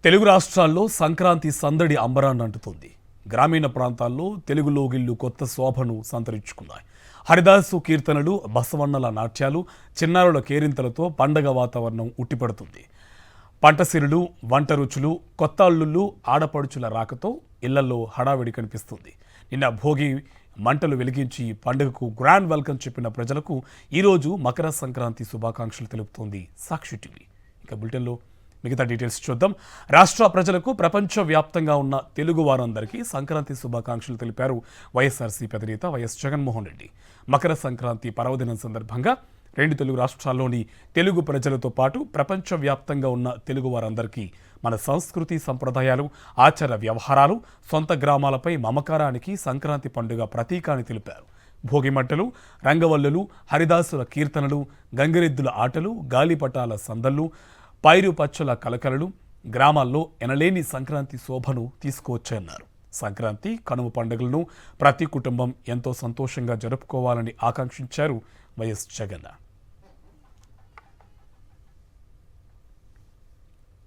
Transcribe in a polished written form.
తెలుగు రాష్ట్రాల్లో సంక్రాంతి సందడి అంబరాన్ని అంటుతుంది. గ్రామీణ ప్రాంతాల్లో తెలుగు లోగిళ్లు కొత్త శోభను సంతరించుకున్నాయి. హరిదాసు కీర్తనలు, బసవన్నల నాట్యాలు, చిన్నారుల కేరింతలతో పండగ వాతావరణం ఉట్టిపడుతుంది. పంటసిరులు, వంట రుచులు, కొత్త అల్లుళ్ళు, ఆడపడుచుల రాకతో ఇళ్లలో హడావిడి కనిపిస్తుంది. నిన్న భోగి మంటలు వెలిగించి పండుగకు గ్రాండ్ వెల్కమ్ చెప్పిన ప్రజలకు ఈరోజు మకర సంక్రాంతి శుభాకాంక్షలు తెలుపుతోంది సాక్షి టీవీ. ఇక బులెటిన్లో మిగతా డీటెయిల్స్ చూద్దాం. రాష్ట్ర ప్రజలకు ప్రపంచవ్యాప్తంగా ఉన్న తెలుగు వారందరికీ సంక్రాంతి శుభాకాంక్షలు తెలిపారు వైఎస్ఆర్సీపీ అధినేత వైఎస్ జగన్మోహన్ రెడ్డి. మకర సంక్రాంతి పర్వదినం సందర్భంగా రెండు తెలుగు రాష్ట్రాల్లోని తెలుగు ప్రజలతో పాటు ప్రపంచవ్యాప్తంగా ఉన్న తెలుగు వారందరికీ మన సంస్కృతి, సంప్రదాయాలు, ఆచార వ్యవహారాలు, సొంత గ్రామాలపై మమకారానికి సంక్రాంతి పండుగ ప్రతీక అని తెలిపారు. భోగి మంటలు, రంగవల్లులు, హరిదాసుల కీర్తనలు, గంగిరెద్దుల ఆటలు, గాలిపటాల సందళ్లు, పైరు పచ్చల కలకలలు గ్రామాల్లో ఎనలేని సంక్రాంతి శోభను తీసుకువచ్చాయన్నారు. సంక్రాంతి, కనుమ పండుగలను ప్రతి కుటుంబం ఎంతో సంతోషంగా జరుపుకోవాలని ఆకాంక్షించారు వైఎస్ జగన్.